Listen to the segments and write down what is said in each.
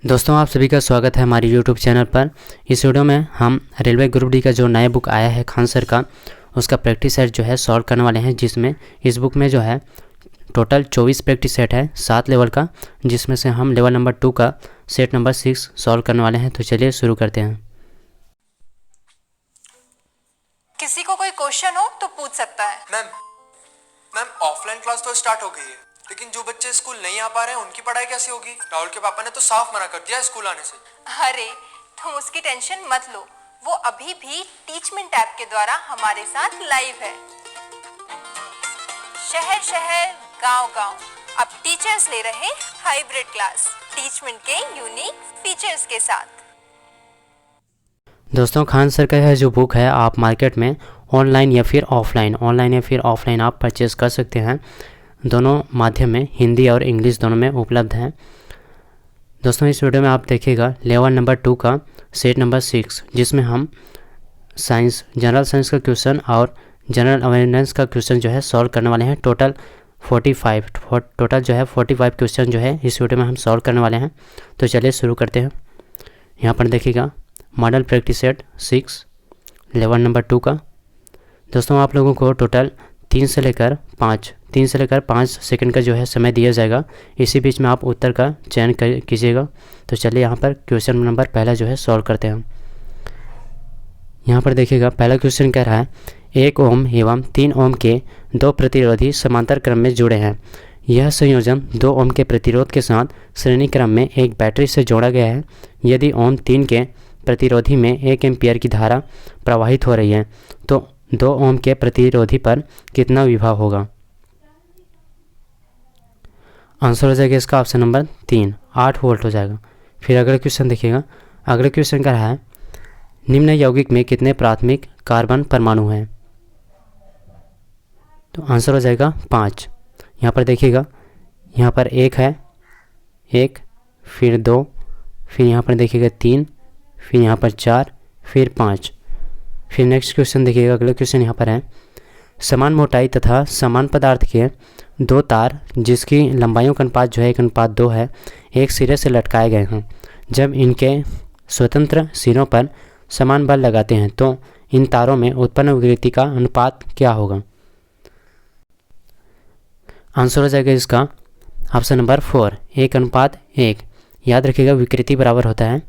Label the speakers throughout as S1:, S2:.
S1: दोस्तों आप सभी का स्वागत है हमारी YouTube चैनल पर। इस वीडियो में हम रेलवे ग्रुप डी का जो नया बुक आया है खान सर का, उसका प्रैक्टिस सेट जो है सॉल्व करने वाले हैं। जिसमें इस बुक में जो है टोटल 24 प्रैक्टिस सेट है 7 लेवल का, जिसमें से हम लेवल नंबर 2 का सेट नंबर 6 सॉल्व करने वाले हैं। तो चलिए शुरू करते हैं।
S2: किसी को कोई क्वेश्चन हो तो पूछ सकता है।
S3: मैम ऑफलाइन क्लास तो स्टार्ट हो गई है, लेकिन जो बच्चे स्कूल नहीं आ पा रहे हैं उनकी पढ़ाई कैसे होगी? राहुल के पापा ने तो साफ मना कर दिया स्कूल आने से।
S2: अरे तुम उसकी टेंशन मत लो, वो अभी भी टीचमेंट ऐप के द्वारा हमारे साथ लाइव है। शहर शहर गांव गांव अब टीचर्स ले रहे हाइब्रिड क्लास टीचमेंट के यूनिक फीचर्स के साथ।
S1: दोस्तों खान सर का यह जो बुक है आप मार्केट में ऑनलाइन या फिर ऑफलाइन आप परचेज़ कर सकते हैं। दोनों माध्यम में हिंदी और इंग्लिश दोनों में उपलब्ध है। दोस्तों इस वीडियो में आप देखिएगा लेवल नंबर 2 का सेट नंबर 6, जिसमें हम जनरल साइंस का क्वेश्चन और जनरल अवेयरनेस का क्वेश्चन जो है सॉल्व करने वाले हैं। टोटल 45 क्वेश्चन जो है इस वीडियो में हम सॉल्व करने वाले हैं। तो चलिए शुरू करते हैं। यहाँ पर देखिएगा model practice set 6 level number 2 का। दोस्तों आप लोगों को टोटल 3 से लेकर 5 सेकंड का जो है समय दिया जाएगा। इसी बीच में आप उत्तर का चयन कीजिएगा। तो चलिए यहाँ पर क्वेश्चन नंबर पहला जो है सॉल्व करते हैं। यहाँ पर देखिएगा पहला क्वेश्चन कह रहा है 1 ओम एवं 3 ओम के 2 प्रतिरोधी समांतर क्रम में जुड़े हैं। यह संयोजन 2 ओम के प्रतिरोध के साथ श्रेणी क्रम में एक बैटरी से जोड़ा गया है। यदि ओम 3 के प्रतिरोधी में 1 एम्पियर की धारा प्रवाहित हो रही है तो 2 ओम के प्रतिरोधी पर कितना विभव होगा? आंसर हो जाएगा इसका ऑप्शन नंबर 3 8 वोल्ट हो जाएगा। फिर अगला क्वेश्चन देखिएगा। अगला क्वेश्चन कह रहा है निम्न यौगिक में कितने प्राथमिक कार्बन परमाणु हैं? तो आंसर हो जाएगा 5। यहाँ पर देखिएगा यहाँ पर 1 है, 1 फिर 2 फिर यहाँ पर देखिएगा 3 फिर यहाँ पर 4 फिर 5। फिर नेक्स्ट क्वेश्चन देखिएगा। अगला क्वेश्चन यहाँ पर है समान मोटाई तथा समान पदार्थ के 2 तार जिसकी लंबाइयों का अनुपात जो है 1:2 है एक सिरे से लटकाए गए हैं। जब इनके स्वतंत्र सिरों पर समान बल लगाते हैं तो इन तारों में उत्पन्न विकृति का अनुपात क्या होगा? आंसर हो जाएगा इसका ऑप्शन नंबर 4 1:1। याद रखिएगा विकृति बराबर होता है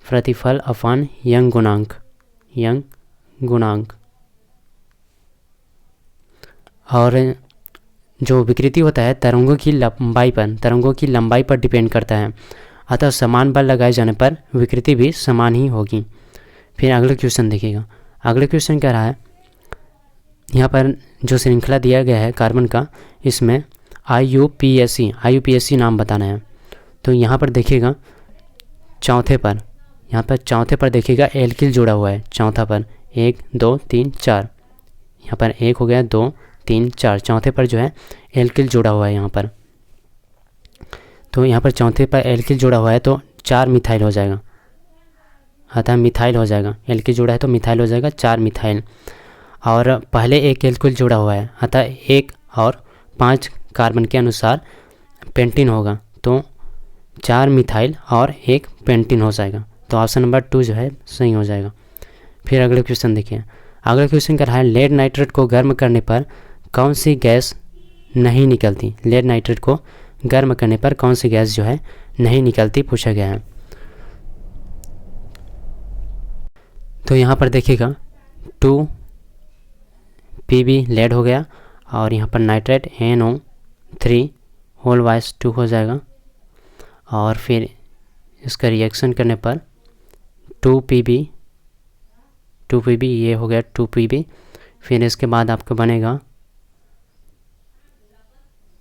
S1: प्रतिफल अपॉन यंग गुणांक। और जो विकृति होता है तरंगों की लंबाई पर डिपेंड करता है। अतः समान बल लगाए जाने पर विकृति भी समान ही होगी। फिर अगला क्वेश्चन देखिएगा। अगला क्वेश्चन कह रहा है यहाँ पर जो श्रृंखला दिया गया है कार्बन का, इसमें IUPAC नाम बताना है। तो यहाँ पर देखिएगा चौथे पर देखिएगा एल्किल जुड़ा हुआ है। चौथा पर 1 2 3 4, यहाँ पर 1 हो गया 2 3 4, चौथे पर जो है एल्किल जुड़ा हुआ है यहाँ पर। तो यहाँ पर चौथे पर एल्किल जुड़ा हुआ है तो 4 मिथाइल हो जाएगा, अतः मिथाइल हो जाएगा। एल्किल जुड़ा है तो मिथाइल हो जाएगा 4 मिथाइल। और पहले एक एल्किल जुड़ा हुआ है अतः 1 और 5 कार्बन के अनुसार पेंटीन होगा, तो 4 मिथाइल और 1 पेंटीन हो जाएगा। तो ऑप्शन नंबर 2 जो है सही हो जाएगा। फिर अगले क्वेश्चन देखिए। अगला क्वेश्चन कर रहा है लेड नाइट्रेट को गर्म करने पर कौन सी गैस नहीं निकलती? लेड नाइट्रेट को गर्म करने पर कौन सी गैस जो है नहीं निकलती पूछा गया है। तो यहाँ पर देखिएगा 2 Pb लेड हो गया और यहाँ पर नाइट्रेट NO3 2 हो जाएगा। और फिर इसका रिएक्शन करने पर 2 Pb ये हो गया 2 Pb। फिर इसके बाद आपका बनेगा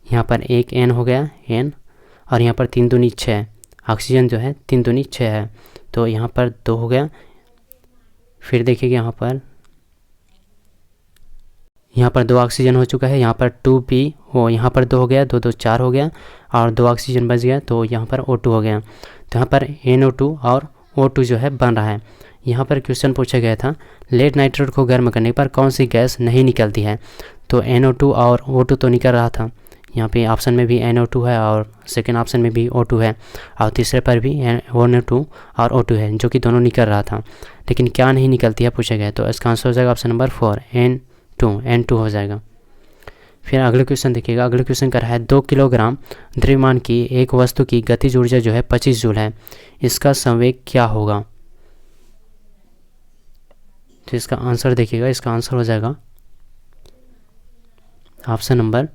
S1: यहाँ पर 1 N हो गया N, और यहाँ पर 3 दूनी 6 ऑक्सीजन जो है 3 दूनी 6 है, तो यहाँ पर 2 हो गया। फिर देखिएगा यहाँ पर 2 ऑक्सीजन हो चुका है। यहाँ पर 2P यहाँ पर 2 हो गया, 2 2 4 हो गया और 2 ऑक्सीजन बच गया, तो यहाँ पर O2 हो गया। तो यहाँ पर NO2 और O2 जो है बन रहा है। यहाँ पर क्वेश्चन पूछा गया था लेड नाइट्रेट को गर्म करने पर कौन सी गैस नहीं निकलती है, तो NO2 और O2 तो निकल रहा था, यहाँ पे ऑप्शन में भी NO2 है और सेकेंड ऑप्शन में भी O2 है और तीसरे पर भी NO2 और O2 है, जो कि दोनों निकल रहा था, लेकिन क्या नहीं निकलती है पूछा गया। तो इसका आंसर हो जाएगा ऑप्शन नंबर 4 N2 हो जाएगा। फिर अगले क्वेश्चन देखिएगा। अगले क्वेश्चन कर रहा है 2 किलोग्राम द्रव्यमान की एक वस्तु की गतिज ऊर्जा जो है 25 जूल है, इसका संवेग क्या होगा। तो इसका आंसर देखिएगा, इसका आंसर हो जाएगा ऑप्शन नंबर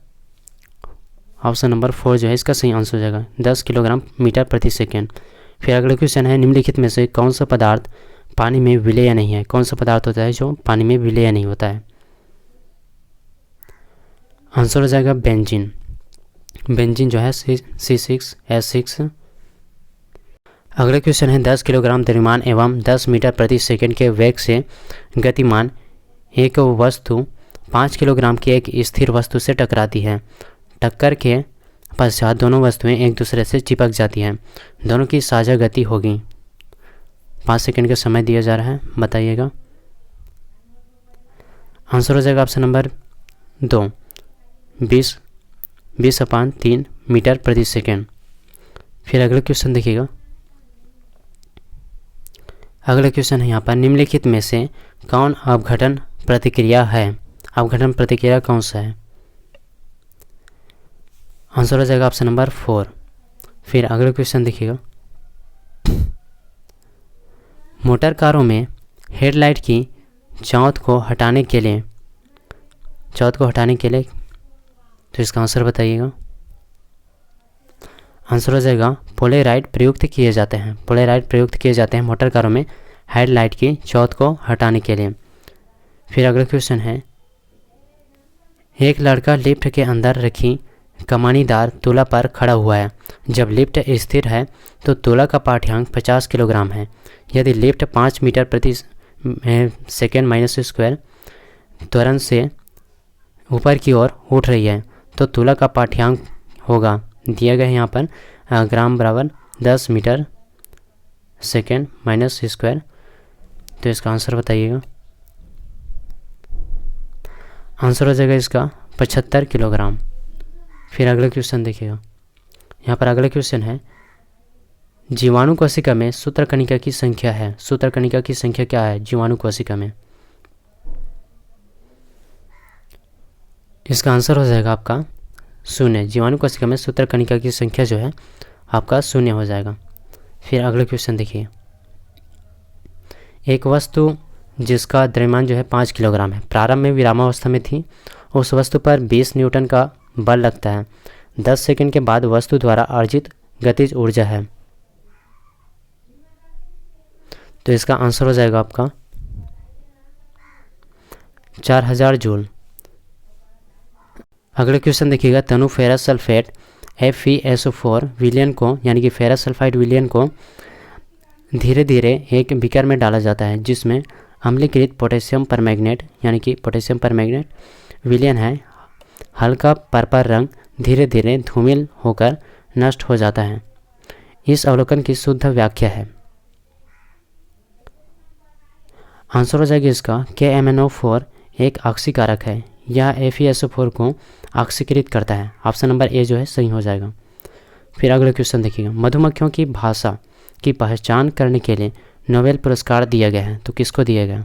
S1: 4 जो है इसका सही आंसर हो जाएगा 10 किलोग्राम मीटर प्रति सेकेंड। फिर अगला क्वेश्चन है निम्नलिखित में से कौन सा पदार्थ पानी में विलेय नहीं है। कौन सा पदार्थ होता है जो पानी में विलेय नहीं होता है। आंसर हो जाएगा बेंजीन। बेंजीन जो है C6H6। अगला क्वेश्चन है 10 किलोग्राम द्रव्यमान एवं 10 मीटर प्रति सेकंड के वेग से गतिमान एक वस्तु 5 किलोग्राम की एक स्थिर वस्तु से टकराती है। टक्कर के पश्चात दोनों वस्तुएं एक दूसरे से चिपक जाती हैं। दोनों की साझा गति होगी। 5 सेकंड का समय दिया जा रहा है, बताइएगा। आंसर हो जाएगा ऑप्शन नंबर 2 20/3 मीटर प्रति सेकेंड। फिर अगला क्वेश्चन देखिएगा। अगला क्वेश्चन है यहाँ पर निम्नलिखित में से कौन अपघटन प्रतिक्रिया है। अपघटन प्रतिक्रिया कौन सा है। आंसर हो जाएगा ऑप्शन नंबर 4। फिर अगला क्वेश्चन देखिएगा। मोटर कारों में हेडलाइट की चौथ को हटाने के लिए तो इसका आंसर बताइएगा। आंसर हो जाएगा पोलेराइड प्रयुक्त किए जाते हैं मोटर कारों में हेडलाइट की चौथ को हटाने के लिए। फिर अगला क्वेश्चन है एक लड़का लिफ्ट के अंदर रखी कमानीदार तुला पर खड़ा हुआ है। जब लिफ्ट स्थिर है तो तुला का पाठ्यांक 50 किलोग्राम है। यदि लिफ्ट 5 मीटर प्रति सेकेंड माइनस स्क्वायर त्वरण से ऊपर की ओर उठ रही है तो तुला का पाठ्यांक होगा, दिया गया है यहाँ पर ग्राम बराबर 10 मीटर सेकेंड माइनस स्क्वायर। तो इसका आंसर बताइएगा। आंसर हो जाएगा इसका 75 किलोग्राम। फिर अगला क्वेश्चन देखिएगा। यहाँ पर अगला क्वेश्चन है जीवाणु कोशिका में सूत्रकणिका की संख्या है। सूत्रकणिका की संख्या क्या है जीवाणु कोशिका में। इसका आंसर हो जाएगा आपका 0। जीवाणु कोशिका में सूत्रकणिका की संख्या जो है आपका 0 हो जाएगा। फिर अगला क्वेश्चन देखिए। एक वस्तु जिसका द्रव्यमान जो है 5 किलोग्राम है, प्रारंभ में विरामावस्था में थी। उस वस्तु पर 20 न्यूटन का बल लगता है। 10 सेकंड के बाद वस्तु द्वारा अर्जित गतिज ऊर्जा है। तो इसका आंसर हो जाएगा आपका 4000 जूल। अगला क्वेश्चन देखिएगा। तनु फेरस सल्फेट FeSO4 विलयन को यानी कि फेरस सल्फाइड विलयन को धीरे धीरे एक बीकर में डाला जाता है जिसमें अम्लीकृत पोटेशियम परमैंगनेट यानी कि पोटेशियम परमैंगनेट विलयन है। हल्का पर्पल रंग धीरे धीरे धूमिल होकर नष्ट हो जाता है। इस अवलोकन की शुद्ध व्याख्या है। आंसर हो जाएगा इसका KMnO4 एक ऑक्सीकारक है। यह FeSO4 को ऑक्सीकृत करता है। ऑप्शन नंबर ए जो है सही हो जाएगा। फिर अगला क्वेश्चन देखिएगा। मधुमक्खियों की भाषा की पहचान करने के लिए नोबेल पुरस्कार दिया गया है, तो किसको दिया गया।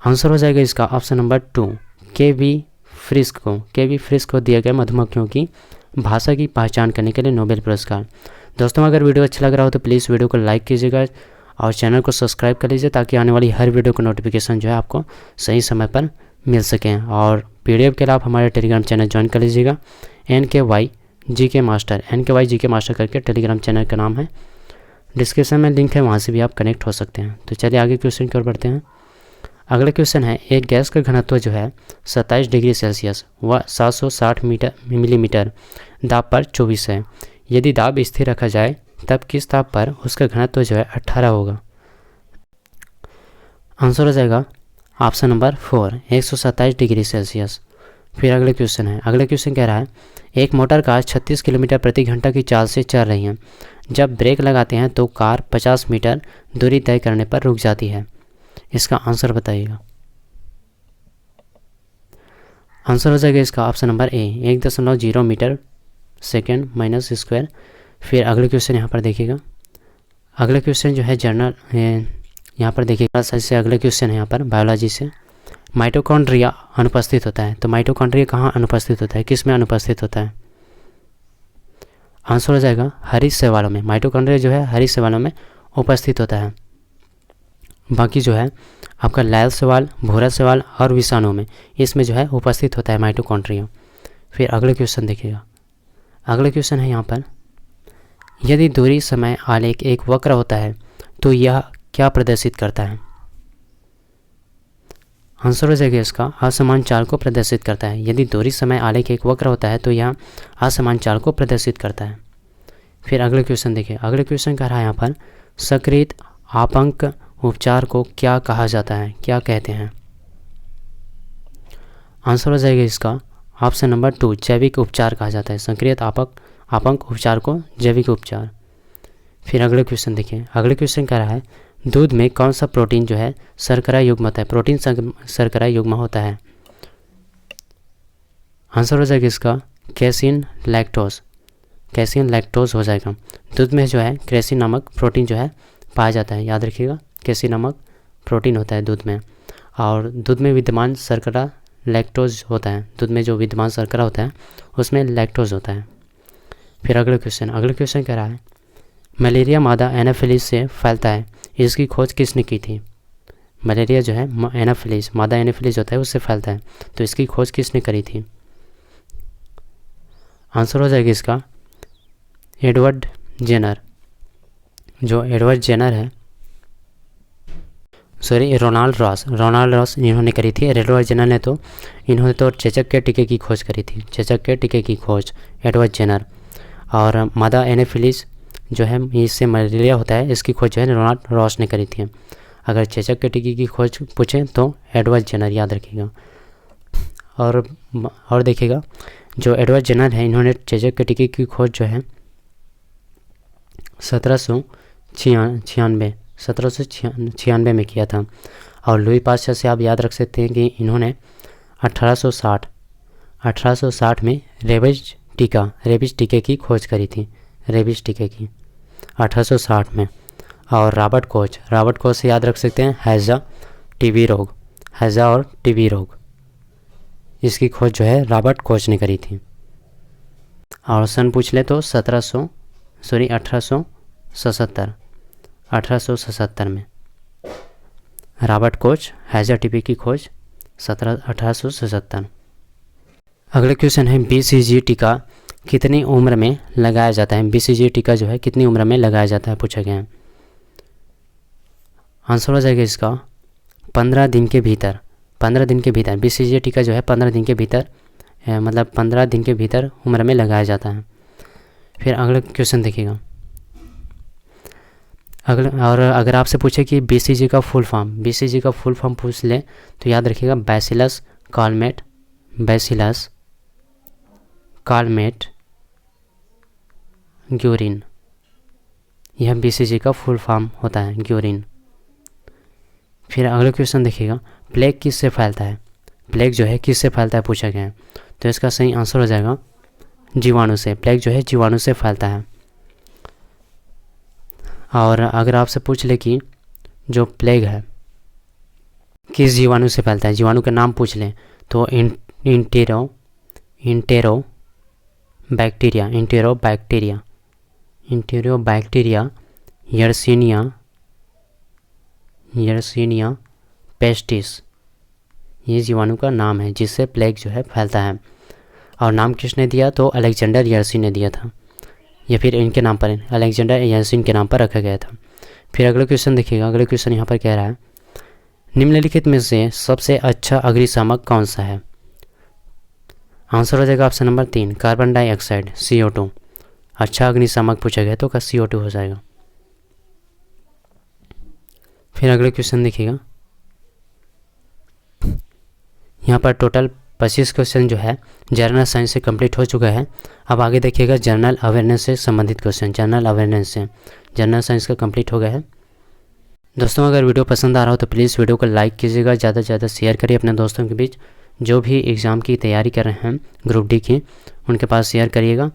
S1: आंसर हो जाएगा इसका ऑप्शन नंबर 2 KV फ्रिस्क को दिया गया मधुमक्खियों की भाषा की पहचान करने के लिए नोबेल पुरस्कार। दोस्तों अगर वीडियो अच्छा लग रहा हो तो प्लीज़ वीडियो को लाइक कीजिएगा और चैनल को सब्सक्राइब कर लीजिए ताकि आने वाली हर वीडियो का नोटिफिकेशन जो है आपको सही समय पर मिल सकें। और PDF के लिए आप हमारे टेलीग्राम चैनल ज्वाइन कर लीजिएगा। NKY GK मास्टर करके टेलीग्राम चैनल का नाम है। डिस्क्रिप्शन में लिंक है, वहाँ से भी आप कनेक्ट हो सकते हैं। तो चलिए आगे क्वेश्चन की ओर बढ़ते हैं। अगला क्वेश्चन है एक गैस का घनत्व जो है 27 डिग्री सेल्सियस व 760 मिलीमीटर दाब पर 24 है। यदि दाब स्थिर रखा जाए तब किस ताप पर उसका घनत्व जो है 18 होगा। आंसर हो जाएगा ऑप्शन नंबर 4 127 डिग्री सेल्सियस। फिर अगले क्वेश्चन है। अगले क्वेश्चन कह रहा है एक मोटर कार 36 किलोमीटर प्रति घंटा की चाल से चल रही है। जब ब्रेक लगाते हैं तो कार 50 मीटर दूरी तय करने पर रुक जाती है। इसका आंसर बताइएगा। आंसर हो जाएगा इसका option number A, 1.0 meter second minus square. फिर अगले क्वेश्चन यहाँ पर देखिएगा, अगले क्वेश्चन जो है जनरल यहाँ पर देखिएगा साइंस से अगले क्वेश्चन है यहाँ पर बायोलॉजी से। माइटोकॉन्ड्रिया अनुपस्थित होता है, तो माइटोकॉन्ड्रिया कहाँ अनुपस्थित होता है, किस में अनुपस्थित होता है? आंसर हो जाएगा हरित शैवालों में। माइटोकॉन्ड्रिया जो है हरित शैवालों में उपस्थित होता है। बाकी जो है आपका लाल शैवाल, भूरा शैवाल और विषाणु में, इसमें जो है उपस्थित होता है माइटोकॉन्ड्रिया। फिर अगले क्वेश्चन देखिएगा, अगले क्वेश्चन है यहाँ पर, यदि दूरी समय आलेख एक वक्र होता है तो यह क्या प्रदर्शित करता है? आंसर हो जाएगा इसका असमान चाल को प्रदर्शित करता है। यदि दूरी समय आलेख एक वक्र होता है तो यह असमान चाल को प्रदर्शित करता है। फिर अगले क्वेश्चन देखिए, अगले क्वेश्चन कह रहा है यहाँ पर, सक्रिय आपंक उपचार को क्या कहा जाता है, क्या कहते हैं? आंसर हो जाएगा इसका ऑप्शन नंबर 2, जैविक उपचार कहा जाता है। सक्रिय आपंक उपचार को जैविक उपचार। फिर अगले क्वेश्चन देखिए, अगले क्वेश्चन कह रहा है, दूध में कौन सा प्रोटीन जो है शर्करा युग्म होता है? प्रोटीन शर्करा युग्म होता है। आंसर हो जाएगा इसका कैसिन लैक्टोज, कैसिन लैक्टोज हो जाएगा। दूध में जो है क्रेसिन नामक प्रोटीन जो है पाया जाता है, याद रखिएगा कैसिन नामक प्रोटीन होता है दूध में। और दूध में विद्यमान शर्करा लैक्टोज होता है, दूध में जो विद्यमान शर्करा होता है उसमें लैक्टोज होता है। फिर अगले क्वेश्चन कह रहा है, मलेरिया मादा एनाफिलिस से फैलता है, इसकी खोज किसने की थी? मलेरिया जो है एनाफिलिस, मादा एनाफिलिस होता है उससे फैलता है, तो इसकी खोज किसने करी थी? आंसर हो जाएगा इसका एडवर्ड जेनर। जो एडवर्ड जेनर है, सॉरी रोनाल्ड रॉस इन्होंने करी थी। एडवर्ड जेनर ने तो इन्होंने तो चेचक के टीके की खोज करी थी, चेचक के टीके की खोज एडवर्ड जेनर। और मादा एनाफिलिस जो है इससे मलेरिया होता है, इसकी खोज जो है रोनाल्ड रॉस ने करी थी। अगर चेचक के टीके की खोज पूछें तो एडवर्ड जेनर याद रखिएगा। और देखिएगा जो एडवर्ड जेनर है इन्होंने चेचक के टीके की खोज जो है 1796 में किया था। और लुई पास्चर से आप याद रख सकते हैं कि इन्होंने 1860 में रेबीज टीके की खोज करी थी, रेबीज टीके की 1860 में। और रॉबर्ट कोच से याद रख सकते हैं हैजा और टीबी रोग, इसकी खोज जो है रॉबर्ट कोच ने करी थी। और सन पूछ ले तो 1877 में रॉबर्ट कोच हैजा टीबी की खोज 1877। अगले क्वेश्चन है, BCG टीका कितनी उम्र में लगाया जाता है? BCG टीका जो है कितनी उम्र में लगाया जाता है पूछा गया है। आंसर हो जाएगा इसका 15 दिन के भीतर। BCG टीका जो है 15 दिन के भीतर, मतलब 15 दिन के भीतर उम्र में लगाया जाता है। फिर अगला क्वेश्चन देखिएगा, अगर आपसे पूछे कि BCG का फुल फॉर्म पूछ ले तो याद रखिएगा बैसिलस कालमेट ग्यूरिन, यह BCG का फुल फॉर्म होता है, ग्यूरिन। फिर अगला क्वेश्चन देखिएगा, प्लेग किससे फैलता है? प्लेग जो है किससे फैलता है पूछा गया है, तो इसका सही आंसर हो जाएगा जीवाणु से। प्लेग जो है जीवाणु से फैलता है। और अगर आपसे पूछ ले कि जो प्लेग है किस जीवाणु से फैलता है, जीवाणु का नाम पूछ लें तो इंटेरोबैक्टीरिया यर्सीनिया पेस्टिस, ये जीवाणु का नाम है जिससे प्लेग जो है फैलता है। और नाम किसने दिया, तो अलेक्जेंडर यर्सी ने दिया था, या फिर इनके नाम पर अलेक्जेंडर यर्सी के नाम पर रखा गया था। फिर अगला क्वेश्चन देखिएगा, अगला क्वेश्चन यहाँ पर कह रहा है, निम्नलिखित में से सबसे अच्छा अग्निशामक कौन सा है? आंसर हो जाएगा option number 3 carbon dioxide CO2। अच्छा अग्निशामक पूछा गया तो का CO2 हो जाएगा। फिर अगले क्वेश्चन देखिएगा, यहाँ पर टोटल 25 क्वेश्चन जो है जनरल साइंस से कंप्लीट हो चुका है। अब आगे देखिएगा जनरल अवेयरनेस से संबंधित क्वेश्चन, जनरल साइंस का कंप्लीट हो गया है। दोस्तों अगर वीडियो पसंद आ रहा हो तो प्लीज़ वीडियो को लाइक कीजिएगा, ज़्यादा से ज़्यादा शेयर करिए अपने दोस्तों के बीच। जो भी एग्ज़ाम की तैयारी कर रहे हैं ग्रुप डी की, उनके पास शेयर करिएगा।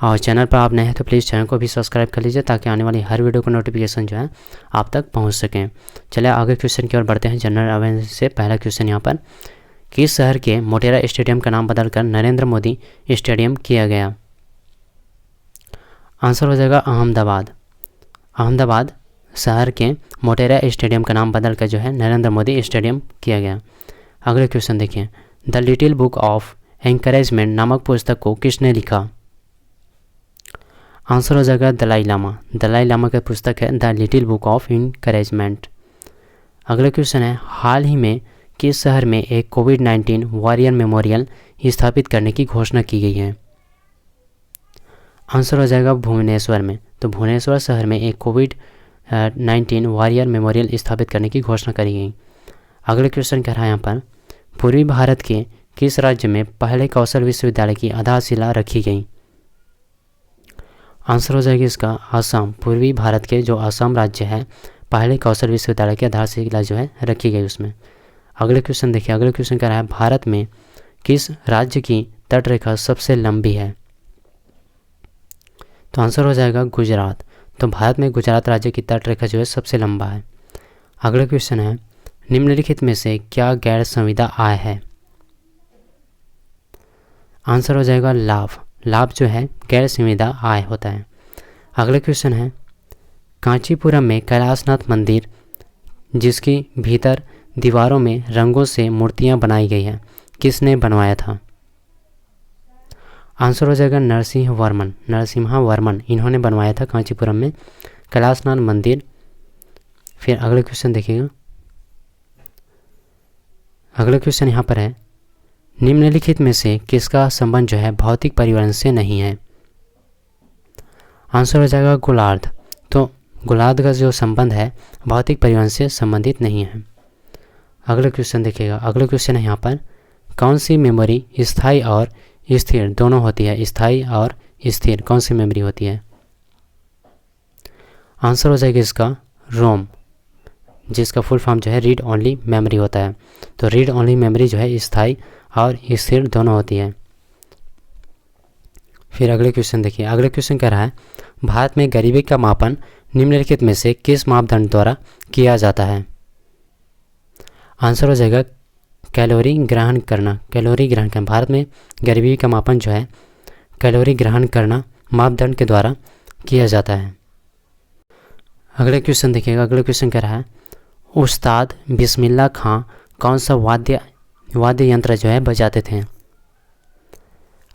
S1: और चैनल पर आप नए हैं तो प्लीज़ चैनल को भी सब्सक्राइब कर लीजिए ताकि आने वाली हर वीडियो का नोटिफिकेशन जो है आप तक पहुंच सकें। चलिए आगे क्वेश्चन की ओर बढ़ते हैं। जनरल अवेयरनेस से पहला क्वेश्चन यहाँ पर, किस शहर के मोटेरा स्टेडियम का नाम बदलकर नरेंद्र मोदी स्टेडियम किया गया? आंसर हो जाएगा अहमदाबाद। अहमदाबाद शहर के मोटेरा स्टेडियम का नाम बदलकर जो है नरेंद्र मोदी स्टेडियम किया गया। अगले क्वेश्चन देखिए, the little book of encouragement नामक पुस्तक को किसने लिखा? आंसर हो जाएगा दलाई लामा। दलाई लामा का पुस्तक है the little book of encouragement. अगला क्वेश्चन है, हाल ही में किस शहर में एक कोविड-19 वॉरियर मेमोरियल स्थापित करने की घोषणा की गई है? आंसर हो जाएगा भुवनेश्वर में। तो भुवनेश्वर शहर में एक कोविड-19 वॉरियर मेमोरियल स्थापित करने की घोषणा करी गई। अगले क्वेश्चन कह रहा है यहाँ पर, पूर्वी भारत के किस राज्य में पहले कौशल विश्वविद्यालय की आधारशिला रखी गई? आंसर हो जाएगी इसका असम। पूर्वी भारत के जो असम राज्य है, पहले कौशल विश्वविद्यालय की आधारशिला जो है रखी गई उसमें। अगले क्वेश्चन देखिए, अगले क्वेश्चन कह रहा है, भारत में किस राज्य की तटरेखा सबसे लंबी है? तो आंसर हो जाएगा गुजरात। तो भारत में गुजरात राज्य की तटरेखा जो है सबसे लंबा है। अगला क्वेश्चन है, निम्नलिखित में से क्या गैर संविदा आय है? आंसर हो जाएगा लाभ। लाभ जो है गैर संविदा आय होता है। अगला क्वेश्चन है, कांचीपुरम में कैलाशनाथ मंदिर जिसकी भीतर दीवारों में रंगों से मूर्तियां बनाई गई हैं, किसने बनवाया था? आंसर हो जाएगा नरसिंह वर्मन। नरसिम्हा वर्मन इन्होंने बनवाया था कांचीपुरम में कैलाशनाथ मंदिर। फिर अगले क्वेश्चन देखिएगा, अगला क्वेश्चन यहाँ पर है, निम्नलिखित में से किसका संबंध जो है भौतिक परिवहन से नहीं है? आंसर हो जाएगा गोलार्ध। तो गोलार्ध का जो संबंध है भौतिक परिवहन से संबंधित नहीं है। अगला क्वेश्चन देखिएगा, अगला क्वेश्चन है यहाँ पर, कौन सी मेमोरी स्थायी और स्थिर दोनों होती है? स्थायी और स्थिर कौन सी मेमोरी होती है? आंसर हो जाएगा इसका रोम, जिसका फुल फॉर्म जो है रीड ओनली मेमोरी होता है। तो रीड ओनली मेमोरी जो है स्थायी और स्थिर दोनों होती है। फिर अगले क्वेश्चन देखिए, अगले क्वेश्चन कह रहा है, भारत में गरीबी का मापन निम्नलिखित में से किस मापदंड द्वारा किया जाता है? आंसर हो जाएगा कैलोरी ग्रहण करना। कैलोरी ग्रहण करना। भारत में गरीबी का मापन जो है कैलोरी ग्रहण करना मापदंड के द्वारा किया जाता है। अगले क्वेश्चन देखिएगा, अगले क्वेश्चन कह रहा है, उस्ताद बिस्मिल्लाह खां कौन सा वाद्य यंत्र जो है बजाते थे?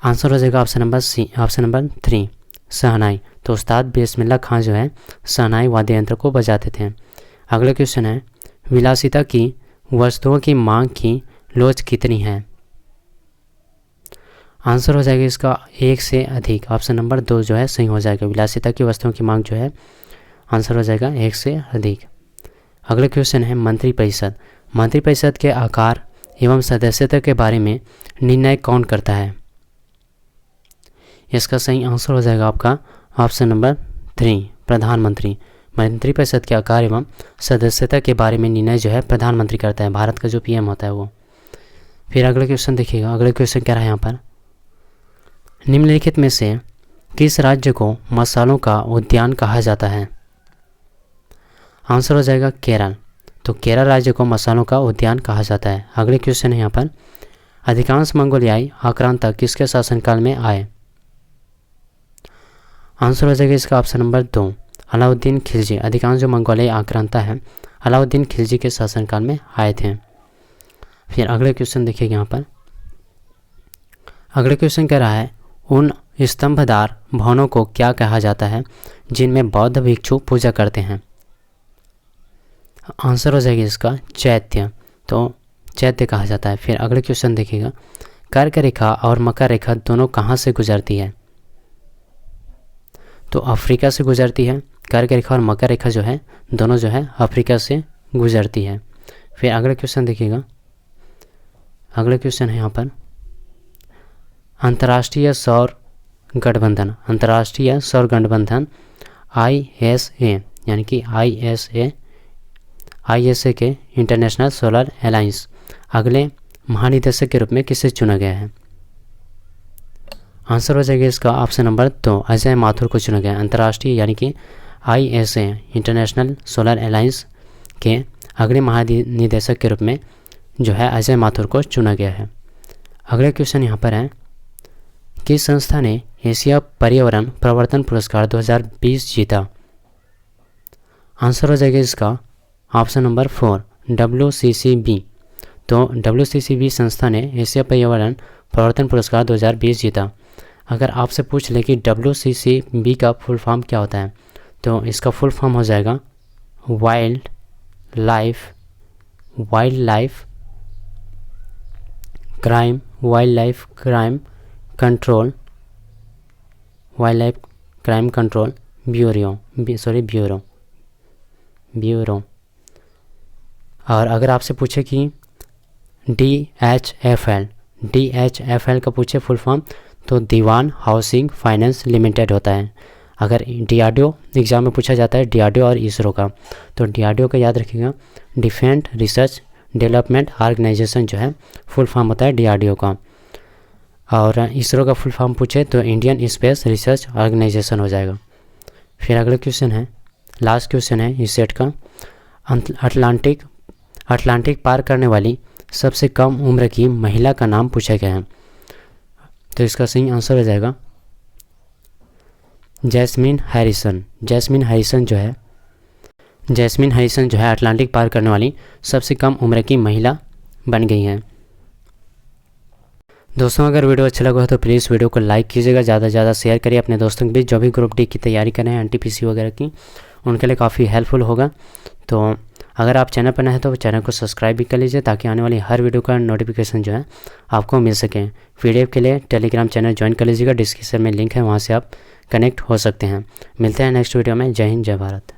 S1: आंसर हो जाएगा option number C, option number 3 शहनाई। तो उस्ताद बिस्मिल्लाह खां जो है शहनाई वाद्य यंत्र को बजाते थे। अगला क्वेश्चन है, विलासिता की वस्तुओं की मांग की लोच कितनी है? आंसर हो जाएगा इसका 1 से अधिक। ऑप्शन नंबर 2 जो है सही हो जाएगा। विलासिता की वस्तुओं की मांग जो है आंसर हो जाएगा 1 से अधिक। अगला क्वेश्चन है, मंत्रिपरिषद। मंत्रिपरिषद के आकार एवं सदस्यता के बारे में निर्णय कौन करता है? इसका सही आंसर हो जाएगा आपका ऑप्शन नंबर 3 प्रधानमंत्री। मंत्रिपरिषद के आकार एवं सदस्यता के बारे में निर्णय जो है प्रधानमंत्री करता है, भारत का जो पीएम होता है वो। फिर अगला क्वेश्चन देखिएगा, अगले क्वेश्चन कह रहा है यहाँ पर, निम्नलिखित में से किस राज्य को मसालों का उद्यान कहा जाता है? आंसर हो जाएगा केरल। तो केरल राज्य को मसालों का उद्यान कहा जाता है। अगले क्वेश्चन है यहाँ पर, अधिकांश मंगोलियाई आक्रांतक किसके शासनकाल में आए? आंसर हो जाएगा इसका ऑप्शन नंबर 2 अलाउद्दीन खिलजी। अधिकांश जो मंगोलियाई आक्रांता है अलाउद्दीन खिलजी के शासनकाल में आए थे। फिर अगले क्वेश्चन देखिएगा यहाँ पर, अगले क्वेश्चन कह रहा है, उन स्तंभदार भवनों को क्या कहा जाता है जिनमें बौद्ध भिक्षु पूजा करते हैं? आंसर हो जाएगा इसका चैत्य। तो चैत्य कहा जाता है। फिर अगले क्वेश्चन देखिएगा, कर्क रेखा और मकर रेखा दोनों कहाँ से गुजरती है? तो अफ्रीका से गुजरती है। कर्क रेखा और मकर रेखा जो है दोनों जो है अफ्रीका से गुजरती है। फिर अगले क्वेश्चन देखिएगा, अगले क्वेश्चन है यहाँ पर, अंतर्राष्ट्रीय सौर गठबंधन। अंतर्राष्ट्रीय सौर गठबंधन ISA यानी कि ISA के इंटरनेशनल सोलर अलायंस अगले महानिदेशक के रूप में किसे चुना गया है? आंसर हो जाएगा इसका ऑप्शन नंबर 2, अजय माथुर को चुना गया है। अंतर्राष्ट्रीय यानी कि ISA इंटरनेशनल सोलर अलायंस के अगले महानिदेशक के रूप में जो है अजय माथुर को चुना गया है। अगला क्वेश्चन यहाँ पर है, किस संस्था ने एशिया पर्यावरण प्रवर्तन पुरस्कार 2020 जीता? आंसर हो जाएगा इसका ऑप्शन नंबर 4, WCCB। तो WCCB संस्था ने एशिया पर्यावरण प्रवर्तन पुरस्कार 2020 जीता। अगर आपसे पूछ ले कि WCCB का फुल फॉर्म क्या होता है, तो इसका फुल फॉर्म हो जाएगा wild life crime control bureau. और अगर आपसे पूछे कि DHFL का पूछे फुल फॉर्म, तो दीवान हाउसिंग फाइनेंस लिमिटेड होता है। अगर DRDO एग्ज़ाम में पूछा जाता है DRDO और इसरो का, तो DRDO का याद रखिएगा, डिफेंस रिसर्च डेवलपमेंट ऑर्गेनाइजेशन जो है फुल फॉर्म होता है DRDO का। और इसरो का फुल फॉर्म पूछे तो इंडियन स्पेस रिसर्च ऑर्गेनाइजेशन हो जाएगा। फिर अगला क्वेश्चन है, लास्ट क्वेश्चन है इस सेट का, अटलांटिक पार करने वाली सबसे कम उम्र की महिला का नाम पूछा गया है। तो इसका सही आंसर हो जाएगा जैस्मिन हैरिसन जो है अटलांटिक पार करने वाली सबसे कम उम्र की महिला बन गई हैं। दोस्तों अगर वीडियो अच्छा लगा हो तो प्लीज़ वीडियो को लाइक कीजिएगा, ज़्यादा से ज़्यादा शेयर करिए अपने दोस्तों के बीच। जो भी ग्रुप डी की तैयारी कर रहे हैं NTPC वगैरह की, उनके लिए काफ़ी हेल्पफुल होगा। तो अगर आप चैनल पर नए हैं तो चैनल को सब्सक्राइब भी कर लीजिए, ताकि आने वाली हर वीडियो का नोटिफिकेशन जो है आपको मिल सके। PDF के लिए टेलीग्राम चैनल ज्वाइन कर लीजिएगा, डिस्क्रिप्शन में लिंक है, वहाँ से आप कनेक्ट हो सकते हैं। मिलते हैं नेक्स्ट वीडियो में। जय हिंद, जय भारत।